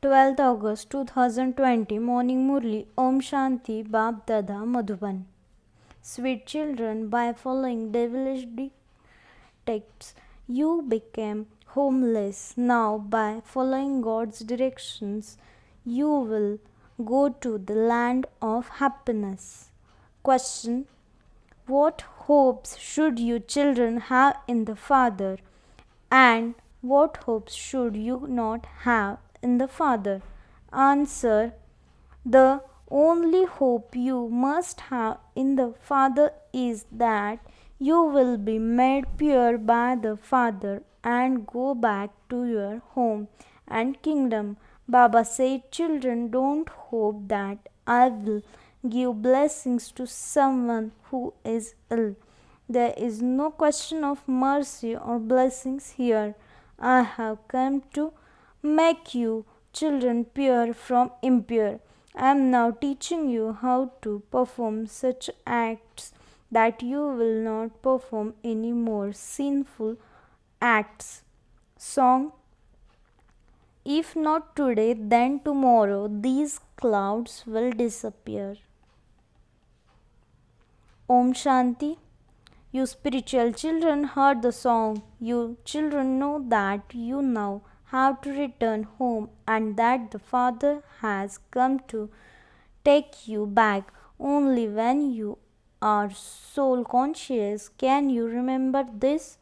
12th August 2020 Morning Murli Om Shanti BapDada Madhuban. Sweet children, by following devilish dictates, you became homeless. Now, by following God's directions, you will go to the land of happiness. Question: what hopes should you children have in the Father, and what hopes should you not have in the Father? Answer: the only hope you must have in the Father is that you will be made pure by the Father and go back to your home and kingdom. Baba said, children, don't hope that I will give blessings to someone who is ill. There is no question of mercy or blessings here. I have come to make you children pure from impure. I am now teaching you how to perform such acts that you will not perform any more sinful acts. Song: if not today, then tomorrow these clouds will disappear. Om Shanti. You spiritual children heard the song. You children know that you now have to return home and that the Father has come to take you back. Only when you are soul conscious can you remember this.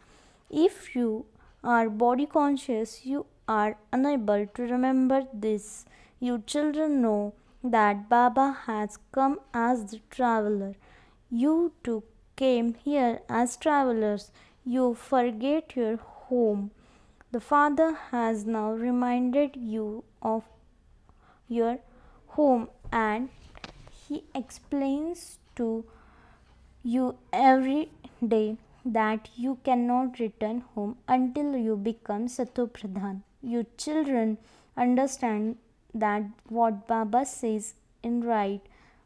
If you are body conscious, you are unable to remember this. You children know that Baba has come as the traveler. You too came here as travelers. You forget your home. The Father has now reminded you of your home, and He explains to you every day that you cannot return home until you become Satopradhan. You children understand that what Baba says in right.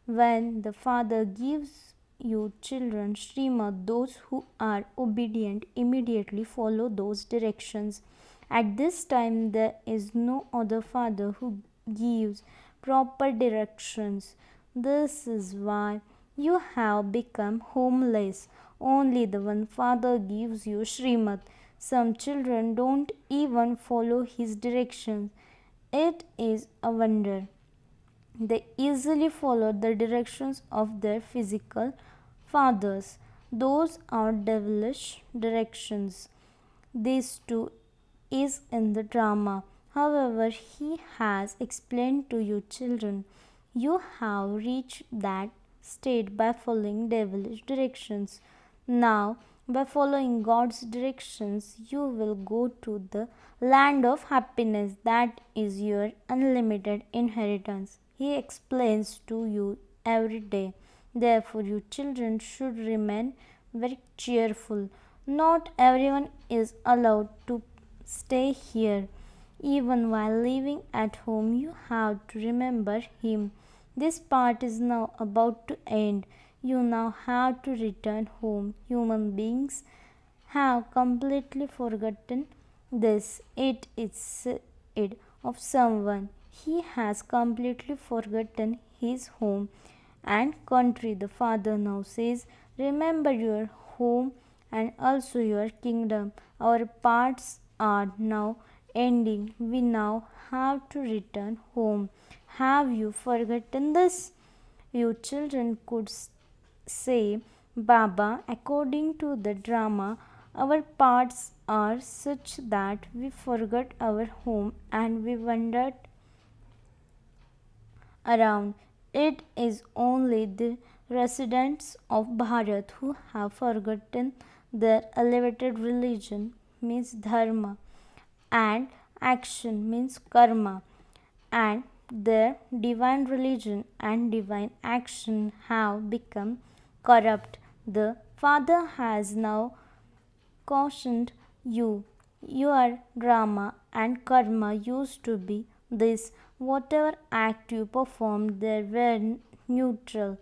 When the Father gives you children Srimad, those who are obedient immediately follow those directions. At this time, there is no other Father who gives proper directions. This is why you have become homeless. Only the one Father gives you Srimad. Some children don't even follow his directions. It is a wonder. They easily follow the directions of their physical fathers. Those are devilish directions. This too is in the drama. However, he has explained to you children, you have reached that state by following devilish directions. Now, by following God's directions, you will go to the land of happiness. That is your unlimited inheritance. He explains to you every day. Therefore, you children should remain very cheerful. Not everyone is allowed to stay here. Even while living at home, you have to remember him. This part is now about to end. You now have to return home. Human beings have completely forgotten this. It is said of someone, he has completely forgotten his home and country. The Father now says, remember your home and also your kingdom. Our parts are now ending. We now have to return home. Have you forgotten this? You children could say, Baba, according to the drama, our parts are such that we forgot our home and we wandered around. It is only the residents of Bharat who have forgotten their elevated religion, means dharma, and action, means karma, and their divine religion and divine action have become corrupt. The Father has now cautioned you. Your drama and karma used to be this. Whatever act you performed, they were neutral.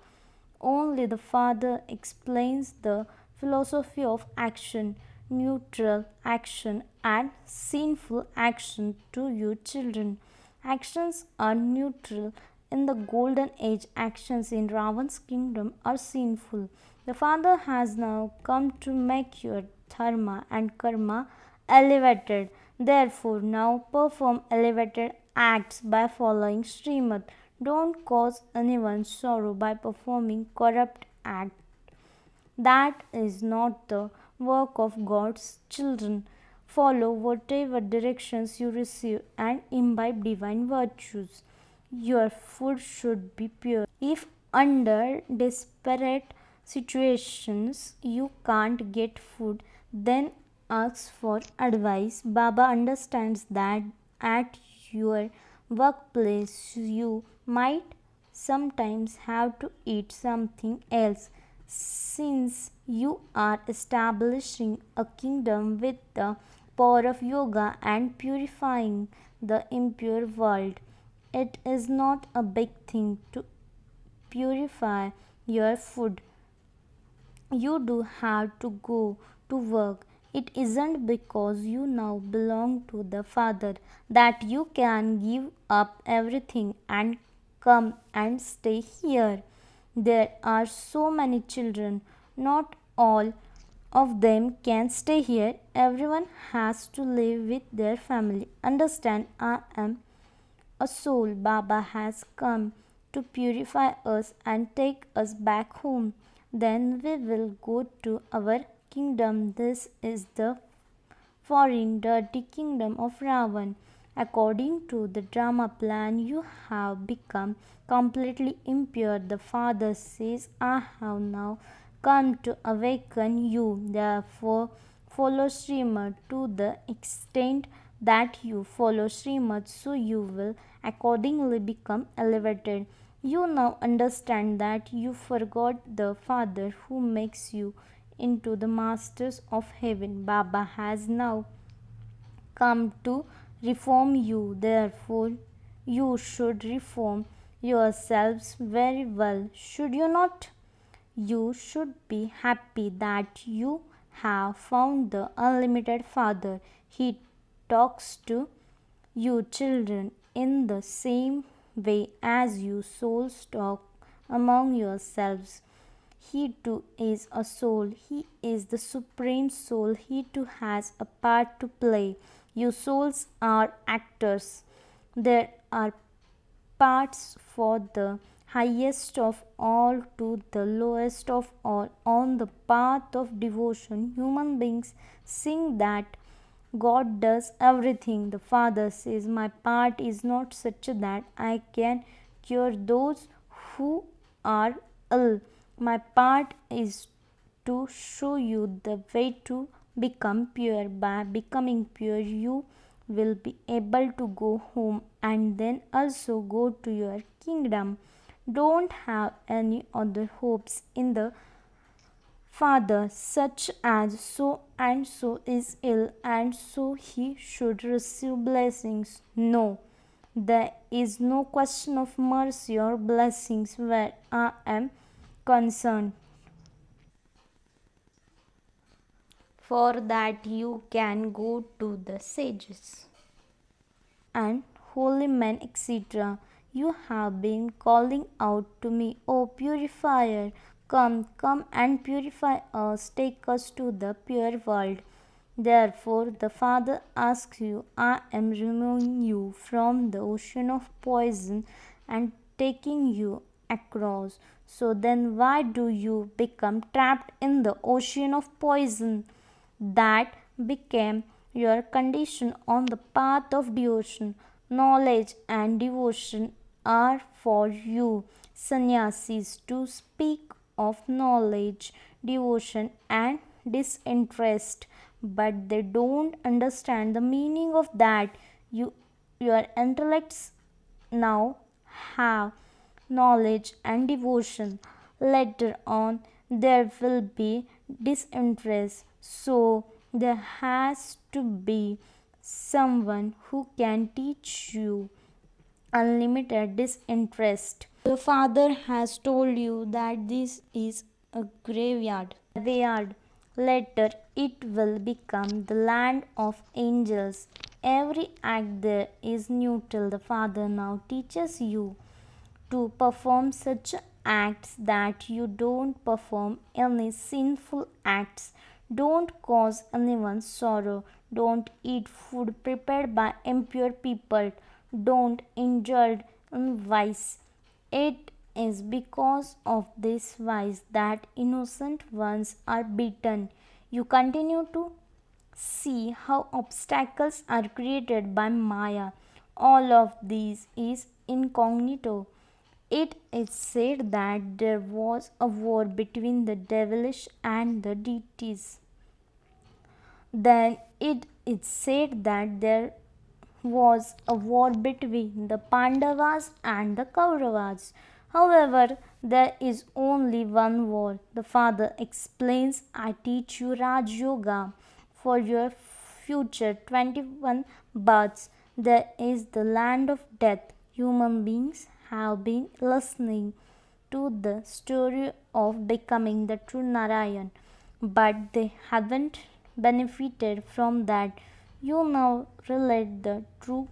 Only the Father explains the philosophy of action, neutral action, and sinful action to you children. Actions are neutral. In the golden age, actions in Ravan's kingdom are sinful. The Father has now come to make your dharma and karma elevated. Therefore, now perform elevated acts by following Srimad. Don't cause anyone sorrow by performing corrupt acts. That is not the work of God's children. Follow whatever directions you receive and imbibe divine virtues. Your food should be pure. If under desperate situations you can't get food, then ask for advice. Baba understands that at your workplace you might sometimes have to eat something else. Since you are establishing a kingdom with the power of yoga and purifying the impure world, it is not a big thing to purify your food. You do have to go to work. It isn't because you now belong to the Father that you can give up everything and come and stay here. There are so many children, not all of them can stay here. Everyone has to live with their family. Understand, I am a soul. Baba has come to purify us and take us back home. Then we will go to our kingdom. This is the foreign, dirty kingdom of Ravan. According to the drama plan, you have become completely impure. The Father says, I have now come to awaken you. Therefore, follow Srimad to the extent that you follow Srimad, so you will accordingly become elevated. You now understand that you forgot the Father who makes you into the masters of heaven. Baba has now come to reform you. Therefore, you should reform yourselves very well. Should you not? You should be happy that you have found the unlimited Father. He talks to you children in the same way as you souls talk among yourselves. He too is a soul. He is the supreme soul. He too has a part to play. You souls are actors. There are parts for the highest of all to the lowest of all. On the path of devotion, human beings sing that God does everything. The Father says, my part is not such that I can cure those who are ill. My part is to show you the way to become pure. By becoming pure, you will be able to go home and then also go to your kingdom. Don't have any other hopes in the Father, such as so and so is ill, and so he should receive blessings. No, there is no question of mercy or blessings where I am concerned. For that, you can go to the sages and holy men, etc. You have been calling out to me, O purifier, come, come and purify us, take us to the pure world. Therefore, the Father asks you, I am removing you from the ocean of poison and taking you across. So then, why do you become trapped in the ocean of poison? That became your condition on the path of devotion. Knowledge and devotion are for you, sannyasis, to speak of knowledge, devotion, and disinterest, but they don't understand the meaning of that. Your intellects now have knowledge and devotion. Later on, there will be disinterest. So, there has to be someone who can teach you unlimited disinterest. The Father has told you that this is a graveyard. Later, it will become the land of angels. Every act there is neutral. The Father now teaches you to perform such acts that you don't perform any sinful acts. Don't cause anyone sorrow. Don't eat food prepared by impure people. Don't indulge in vice. It is because of this vice that innocent ones are beaten. You continue to see how obstacles are created by Maya. All of these is incognito. It is said that there was a war between the devilish and the deities. Then it is said that there was a war between the Pandavas and the Kauravas. However, there is only one war. The Father explains, I teach you Raj Yoga for your future 21 births. There is the land of death. Human beings have been listening to the story of becoming the true Narayan, but they haven't benefited from that. You now relate the true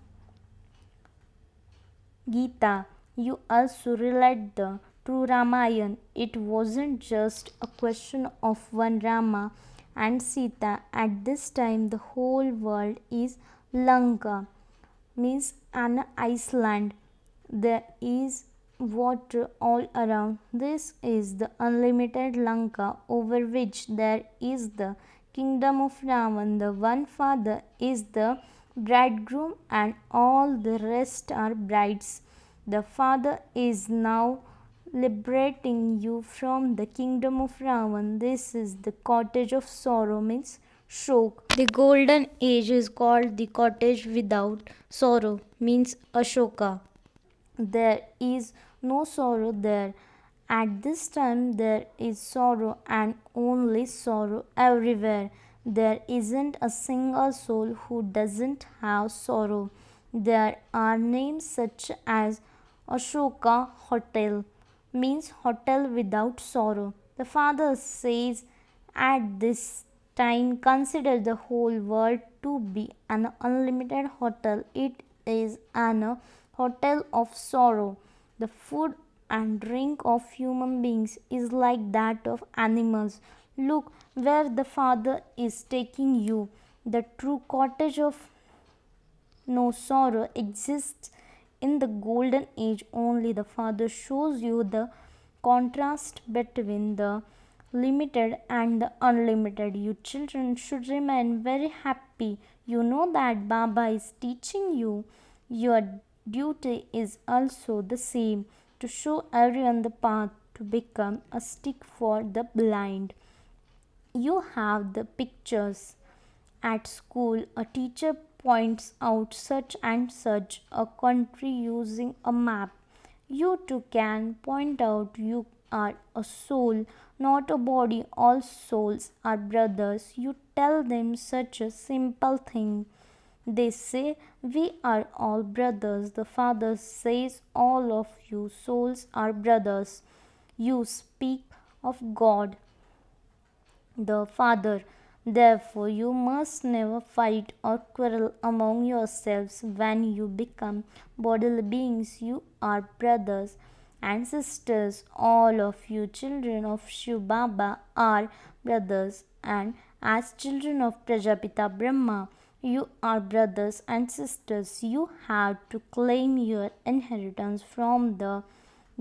Gita. You also relate the true Ramayana. It wasn't just a question of one Rama and Sita. At this time, the whole world is Lanka, means an island. There is water all around. This is the unlimited Lanka over which there is the kingdom of Ravan. The one father is the bridegroom and all the rest are brides. The Father is now liberating you from the kingdom of Ravan. This is the cottage of sorrow, means Shok. The golden age is called the cottage without sorrow, means Ashoka. There is no sorrow there. At this time, there is sorrow and only sorrow everywhere. There isn't a single soul who doesn't have sorrow. There are names such as Ashoka Hotel, means hotel without sorrow. The Father says, at this time, consider the whole world to be an unlimited hotel. It is an hotel of sorrow. The food and drink of human beings is like that of animals. Look where the Father is taking you. The true cottage of no sorrow exists in the golden age only. The Father shows you the contrast between the limited and the unlimited. You children should remain very happy. You know that Baba is teaching you. Your duty is also the same, to show everyone the path to become a stick for the blind. You have the pictures. At school, a teacher points out such and such a country using a map. You too can point out you are a soul, not a body. All souls are brothers. You tell them such a simple thing. They say, we are all brothers. The Father says, all of you souls are brothers. You speak of God the Father. Therefore, you must never fight or quarrel among yourselves. When you become bodily beings, you are brothers and sisters. All of you children of Shivbaba are brothers, and as children of Prajapita Brahma, you are brothers and sisters. You have to claim your inheritance from the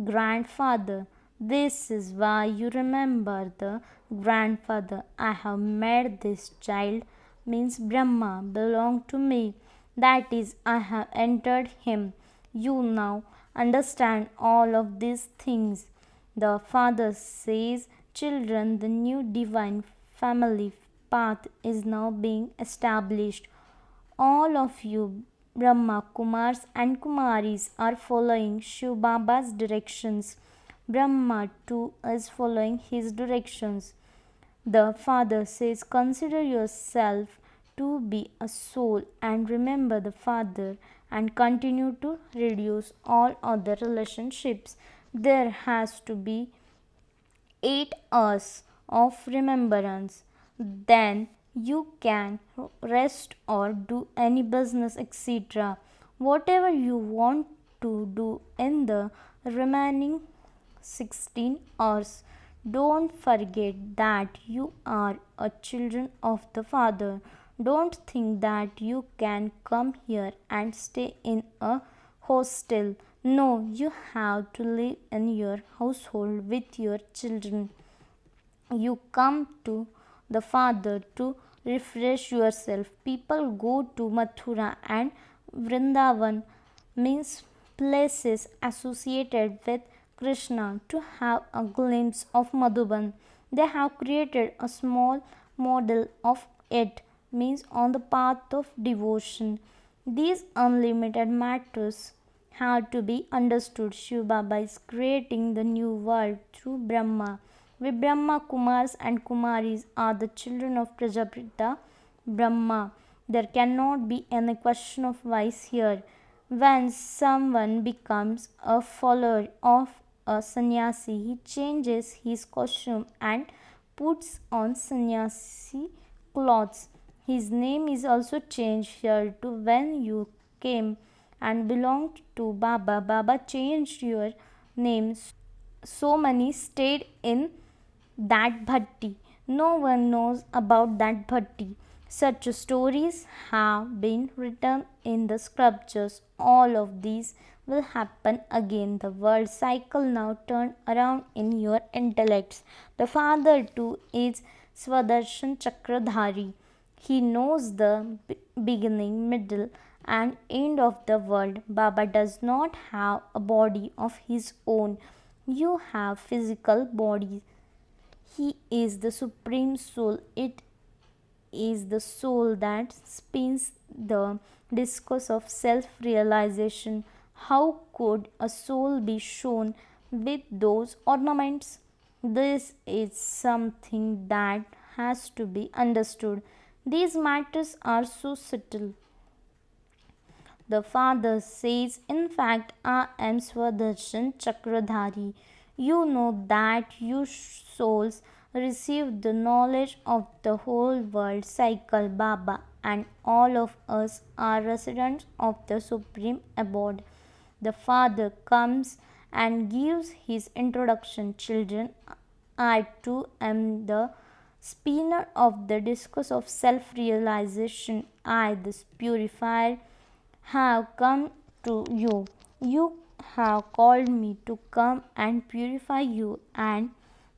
grandfather. This is why you remember the grandfather. I have made this child, means Brahma, belong to me. That is, I have entered him. You now understand all of these things. The Father says, children, the new divine family path is now being established. All of you Brahma Kumaris and Kumaris are following Shivbaba's directions. Brahma too is following his directions. The Father says, consider yourself to be a soul and remember the Father and continue to reduce all other relationships. There has to be 8 hours of remembrance. Then You can rest or do any business, etc. Whatever you want to do in the remaining 16 hours. Don't forget that you are a children of the Father. Don't think that you can come here and stay in a hostel. No, you have to live in your household with your children. You come to the Father to refresh yourself. People go to Mathura and Vrindavan, means places associated with Krishna, to have a glimpse of Madhuban. They have created a small model of it, means on the path of devotion. These unlimited matters have to be understood. Shivbaba is creating the new world through Brahma. We Brahma Kumaris and Kumaris are the children of Prajapita Brahma. There cannot be any question of vice here. When someone becomes a follower of a sannyasi, he changes his costume and puts on sannyasi clothes. His name is also changed here too. When you came and belonged to Baba, Baba changed your name. So many stayed in that bhatti. No one knows about that bhatti. Such stories have been written in the scriptures. All of these will happen again. The world cycle now turn around in your intellects. The Father too is Swadershan Chakradhari. He knows the beginning, middle, and end of the world. Baba does not have a body of his own. You have physical bodies. He is the supreme soul. It is the soul that spins the discourse of self realization. How could a soul be shown with those ornaments? This is something that has to be understood. These matters are so subtle. The Father says, in fact, I am Swadershan Chakradhari. You know that you souls receive the knowledge of the whole world cycle. Baba and all of us are residents of the Supreme Abode. The Father comes and gives his introduction. Children, I too am the spinner of the discourse of self realization. I, this purifier, have come to you. You have called me to come and purify you and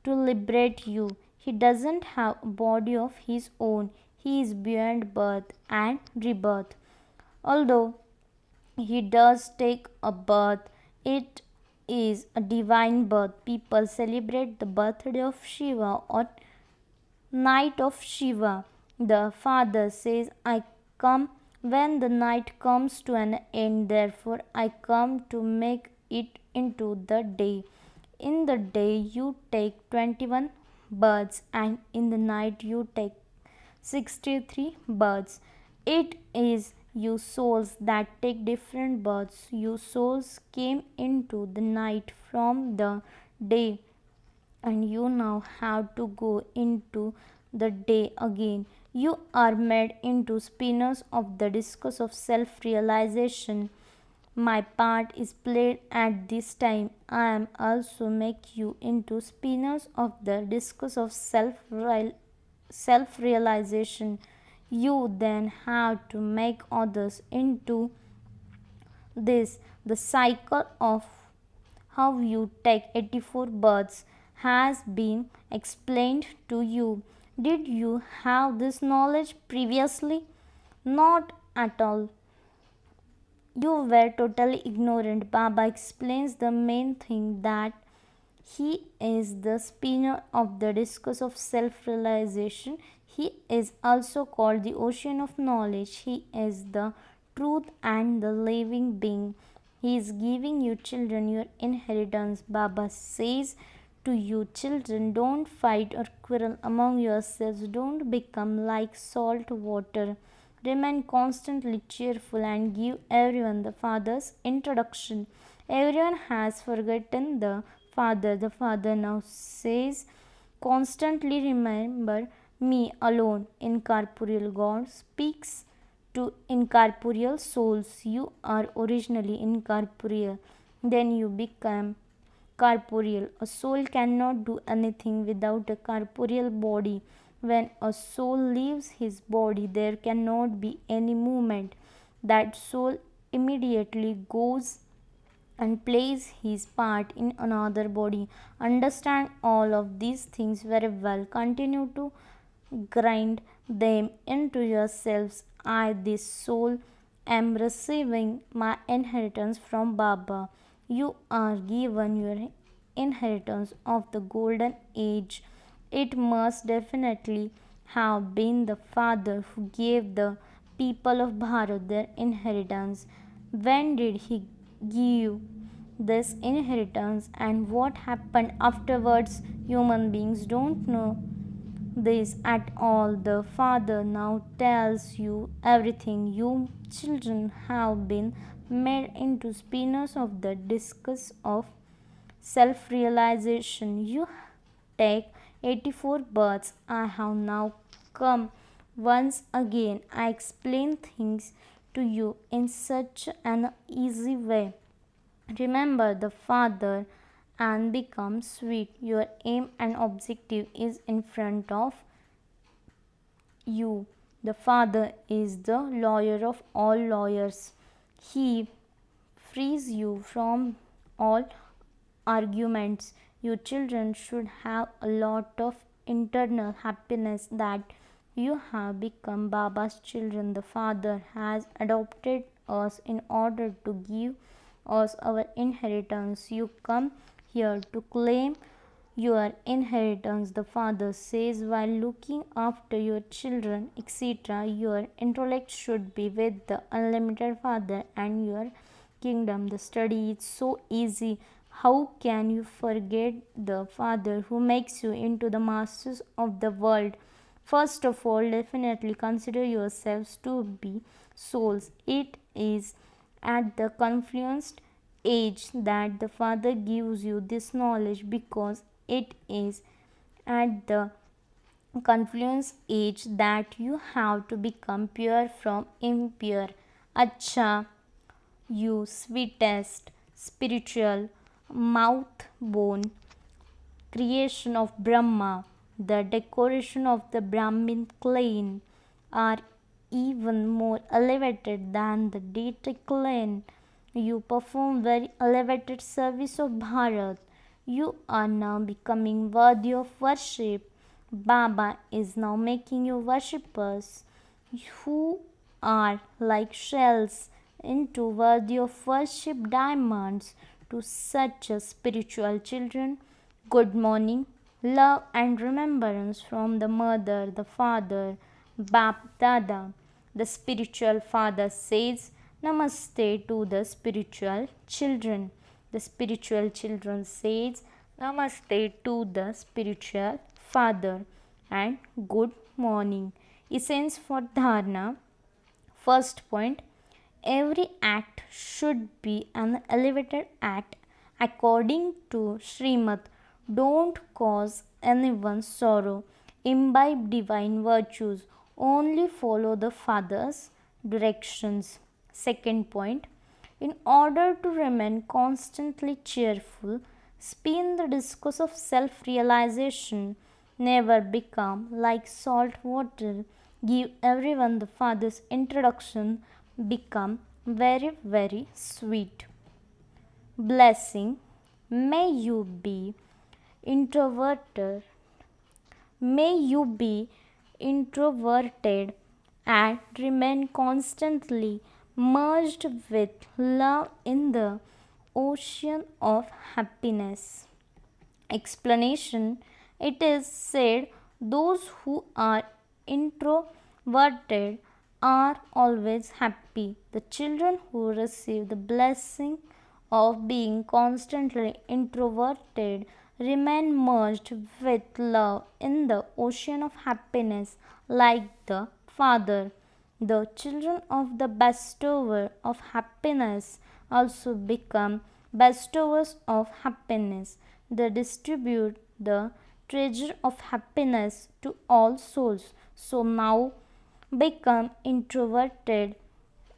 to liberate you. He doesn't have a body of his own. He is beyond birth and rebirth. Although he does take a birth, it is a divine birth. People celebrate the birthday of Shiva or night of Shiva. The Father says, I come when the night comes to an end, therefore I come to make it into the day. In the day you take 21 births, and in the night you take 63 births. It is you souls that take different births. You souls came into the night from the day, and you now have to go into the day again. You are made into spinners of the discourse of self realization. My part is played at this time. I am also make you into spinners of the discourse of self realization. You then have to make others into this. The cycle of how you take 84 births has been explained to you. Did you have this knowledge previously? Not at all. You were totally ignorant. Baba explains the main thing, that he is the spinner of the discourse of self realization. He is also called the ocean of knowledge. He is the truth and the living being. He is giving you children your inheritance. Baba says to you, children, don't fight or quarrel among yourselves. Don't become like salt water. Remain constantly cheerful and give everyone the Father's introduction. Everyone has forgotten the Father. The Father now says, constantly remember Me alone, incorporeal God, speaks to incorporeal souls. You are originally incorporeal, then you become corporeal. A soul cannot do anything without a corporeal body. When a soul leaves his body, there cannot be any movement. That soul immediately goes and plays his part in another body. Understand all of these things very well. Continue to grind them into yourselves. I, this soul, am receiving my inheritance from Baba. You are given your inheritance of the golden age. It must definitely have been the Father who gave the people of Bharat their inheritance. When did he give this inheritance and what happened afterwards? Human beings don't know this at all. The Father now tells you everything. You children have been made into spinners of the discus of self realization. You take 84 births. I have now come once again. I explain things to you in such an easy way. Remember the Father and become sweet. Your aim and objective is in front of you. The Father is the lawyer of all lawyers. He frees you from all arguments. You children should have a lot of internal happiness that you have become Baba's children. The Father has adopted us in order to give us our inheritance. You come here to claim your inheritance, the Father says, while looking after your children, etc. Your intellect should be with the unlimited Father and your kingdom. The study is so easy. How can you forget the Father who makes you into the masters of the world? First of all, definitely consider yourselves to be souls. It is at the confluence age that the Father gives you this knowledge, because it is at the confluence age that you have to become pure from impure. Acha, you sweetest spiritual mouth bone creation of Brahma, the decoration of the Brahmin clan, are even more elevated than the deity clan. You perform very elevated service of Bharat. You are now becoming worthy of worship. Baba is now making you worshippers who are like shells into worthy of worship diamonds to such a spiritual children. Good morning, love and remembrance from the mother, the father, BapDada. The spiritual father says Namaste to the spiritual children. The spiritual children says Namaste to the spiritual father and good morning. Essence for dharana. First point, every act should be an elevated act according to Srimad. Don't cause anyone sorrow. Imbibe divine virtues. Only follow the Father's directions. Second point, in order to remain constantly cheerful, spin the discourse of self realization. Never become like salt water. Give everyone the Father's introduction. Become very, very sweet. Blessing. May you be introverted. May you be introverted and remain constantly merged with love in the ocean of happiness. Explanation. It is said those who are introverted are always happy. The children who receive the blessing of being constantly introverted remain merged with love in the ocean of happiness like the Father. The children of the bestower of happiness also become bestowers of happiness. They distribute the treasure of happiness to all souls. So now become introverted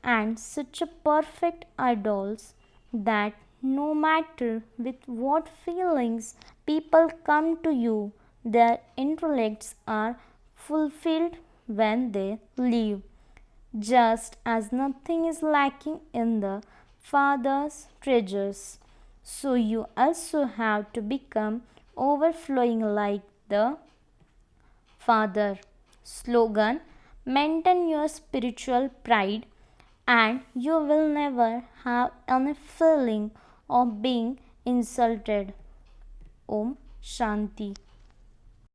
and such a perfect idols that no matter with what feelings people come to you, their intellects are fulfilled when they leave, just as nothing is lacking in the Father's treasures. So you also have to become overflowing like the Father. Slogan: maintain your spiritual pride and you will never have any feeling of being insulted. Om Shanti.